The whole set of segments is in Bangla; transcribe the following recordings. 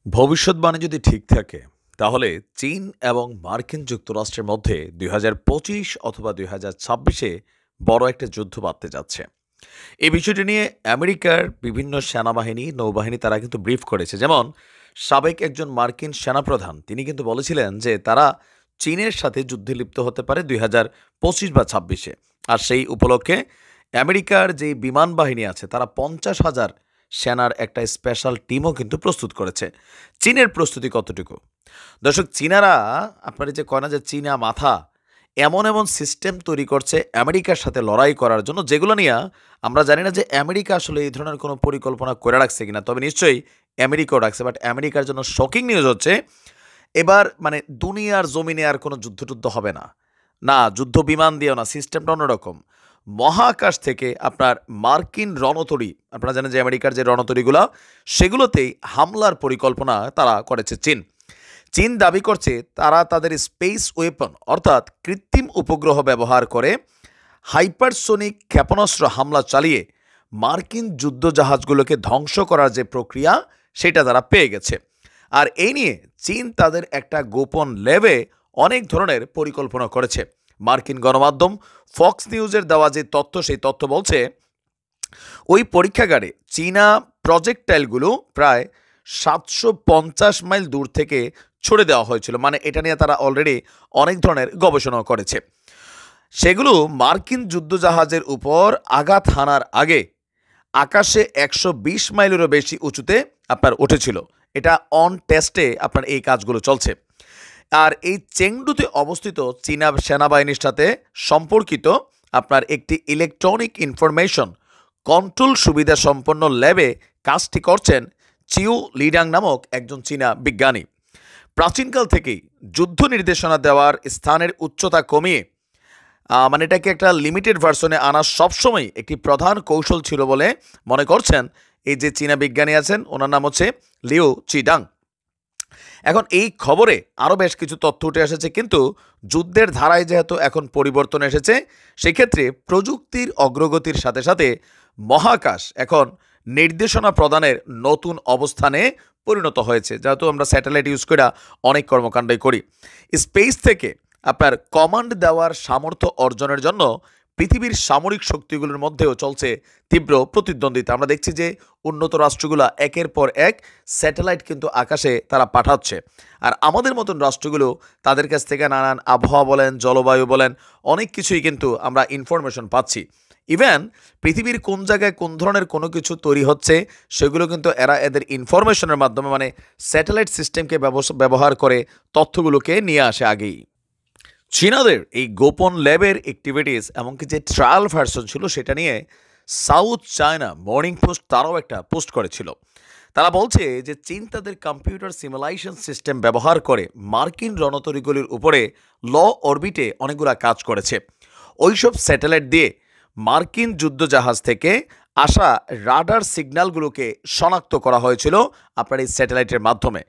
ভবিষ্যৎবাণী যদি ঠিক থাকে, তাহলে চীন এবং মার্কিন যুক্তরাষ্ট্রের মধ্যে ২০২৫ অথবা ২০২৬-এ বড় একটা যুদ্ধ বাধতে যাচ্ছে। এই বিষয়টি নিয়ে আমেরিকার বিভিন্ন সেনাবাহিনী, নৌবাহিনী তারা কিন্তু ব্রিফ করেছে। যেমন সাবেক একজন মার্কিন সেনাপ্রধান তিনি কিন্তু বলেছিলেন যে তারা চীনের সাথে যুদ্ধে লিপ্ত হতে পারে ২০২৫ বা ২৬-এ। আর সেই উপলক্ষে আমেরিকার যে বিমান বাহিনী আছে তারা ৫০,০০০ সেনার একটা স্পেশাল টিমও কিন্তু প্রস্তুত করেছে। চীনের প্রস্তুতি কতটুকু? দর্শক, চীনারা আপনার এই যে কয় না যে চীনা মাথা, এমন এমন সিস্টেম তৈরি করছে আমেরিকার সাথে লড়াই করার জন্য, যেগুলো নিয়ে আমরা জানি না যে আমেরিকা আসলে এই ধরনের কোনো পরিকল্পনা করে রাখছে কিনা। তবে নিশ্চয়ই আমেরিকাও রাখছে। বাট আমেরিকার জন্য শকিং নিউজ হচ্ছে এবার মানে দুনিয়ার জমিনে আর কোনো যুদ্ধ হবে না। না, যুদ্ধ বিমান দিয়েও না, সিস্টেমটা অন্যরকম। মহাকাশ থেকে আপনার মার্কিন রণতরী, আপনারা জানেন যে আমেরিকার যে রণতরীগুলো, সেগুলোতেই হামলার পরিকল্পনা তারা করেছে চীন। চীন দাবি করছে তারা তাদের স্পেস ওয়েপন অর্থাৎ কৃত্রিম উপগ্রহ ব্যবহার করে হাইপারসোনিক ক্ষেপণাস্ত্র হামলা চালিয়ে মার্কিন যুদ্ধজাহাজগুলোকে ধ্বংস করার যে প্রক্রিয়া, সেটা তারা পেয়ে গেছে। আর এই নিয়ে চীন তাদের একটা গোপন ল্যাবে অনেক ধরনের পরিকল্পনা করেছে। মার্কিন গণমাধ্যম ফক্স নিউজের দেওয়া যে তথ্য, সেই তথ্য বলছে ওই পরীক্ষাগারে চীনা প্রজেক্টাইলগুলো প্রায় ৭৫০ মাইল দূর থেকে ছুড়ে দেওয়া হয়েছিল। মানে এটা নিয়ে তারা অলরেডি অনেক ধরনের গবেষণা করেছে। সেগুলো মার্কিন যুদ্ধজাহাজের উপর আঘাত হানার আগে আকাশে ১২০ মাইলেরও বেশি উঁচুতে আপনার উঠেছিল। এটা অন টেস্টে আপনার এই কাজগুলো চলছে। আর এই চেংডুতে অবস্থিত চীনা সেনাবাহিনীর সাথে সম্পর্কিত আপনার একটি ইলেকট্রনিক ইনফরমেশন কন্ট্রোল সুবিধা সম্পন্ন ল্যাবে কাজটি করছেন চিউ লিডাং নামক একজন চীনা বিজ্ঞানী। প্রাচীনকাল থেকেই যুদ্ধ নির্দেশনা দেওয়ার স্থানের উচ্চতা কমিয়ে মানে এটাকে একটা লিমিটেড ভার্সনে আনা সবসময় একটি প্রধান কৌশল ছিল বলে মনে করছেন এই যে চীনা বিজ্ঞানী আছেন, ওনার নাম হচ্ছে লিউ চিডাং। এখন এই খবরে আরও বেশ কিছু তথ্য উঠে এসেছে, কিন্তু যুদ্ধের ধারায় যেহেতু এখন পরিবর্তন এসেছে, সেক্ষেত্রে প্রযুক্তির অগ্রগতির সাথে সাথে মহাকাশ এখন নির্দেশনা প্রদানের নতুন অবস্থানে পরিণত হয়েছে। যেহেতু আমরা স্যাটেলাইট ইউজ করে অনেক কর্মকাণ্ডই করি, স্পেস থেকে আপনার কমান্ড দেওয়ার সামর্থ্য অর্জনের জন্য পৃথিবীর সামরিক শক্তিগুলোর মধ্যেও চলছে তীব্র প্রতিদ্বন্দ্বিতা। আমরা দেখছি যে উন্নত রাষ্ট্রগুলো একের পর এক স্যাটেলাইট কিন্তু আকাশে তারা পাঠাচ্ছে। আর আমাদের মতন রাষ্ট্রগুলো তাদের কাছ থেকে নানান আবহাওয়া বলেন, জলবায়ু বলেন, অনেক কিছুই কিন্তু আমরা ইনফরমেশন পাচ্ছি। ইভেন পৃথিবীর কোন জায়গায় কোন ধরনের কোনো কিছু তৈরি হচ্ছে, সেগুলো কিন্তু এরা এদের ইনফরমেশনের মাধ্যমে মানে স্যাটেলাইট সিস্টেমকে ব্যবহার করে তথ্যগুলোকে নিয়ে আসে আগেই। চীনাদের এই গোপন ল্যাবের অ্যাক্টিভিটিস এমনকি যে ট্রায়াল ভার্সন ছিল, সেটা নিয়ে সাউথ চায়না মর্নিং পোস্ট তারাও একটা পোস্ট করেছিল। তারা বলছে যে চীন তাদের কম্পিউটার সিমুলেশন সিস্টেম ব্যবহার করে মার্কিন রণতরীগুলির উপরে ল অরবিটে অনেকগুলো কাজ করেছে। ওইসব স্যাটেলাইট দিয়ে মার্কিন যুদ্ধজাহাজ থেকে আসা রাডার সিগন্যালগুলোকে শনাক্ত করা হয়েছিল আপনার এই স্যাটেলাইটের মাধ্যমে।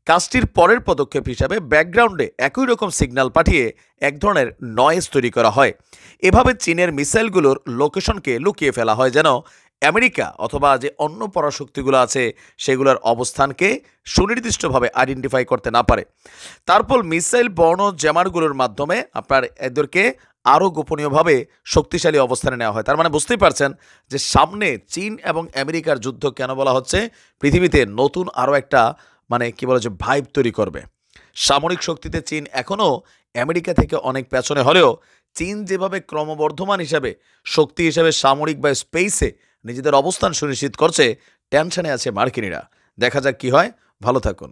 কাজটির পরের পদক্ষেপ হিসাবে ব্যাকগ্রাউন্ডে একই রকম সিগন্যাল পাঠিয়ে এক ধরনের নয়েজ তৈরি করা হয়। এভাবে চীনের মিসাইলগুলোর লোকেশনকে লুকিয়ে ফেলা হয়, যেন আমেরিকা অথবা যে অন্য পরাশক্তিগুলো আছে সেগুলোর অবস্থানকে সুনির্দিষ্টভাবে আইডেন্টিফাই করতে না পারে। তারপর মিসাইল বর্ণ জ্যামারগুলোর মাধ্যমে আপনার এদেরকে আরও গোপনীয়ভাবে শক্তিশালী অবস্থানে নেওয়া হয়। তার মানে বুঝতেই পারছেন যে সামনে চীন এবং আমেরিকার যুদ্ধ কেন বলা হচ্ছে, পৃথিবীতে নতুন আরও একটা মানে কি বলে যে ভাইব তৈরি করবে। সামরিক শক্তিতে চীন এখনও আমেরিকা থেকে অনেক পেছনে হলেও চীন যেভাবে ক্রমবর্ধমান হিসাবে শক্তি হিসাবে সামরিক বা স্পেসে নিজেদের অবস্থান সুনিশ্চিত করছে, টেনশনে আছে মার্কিনিরা। দেখা যাক কি হয়। ভালো থাকুন।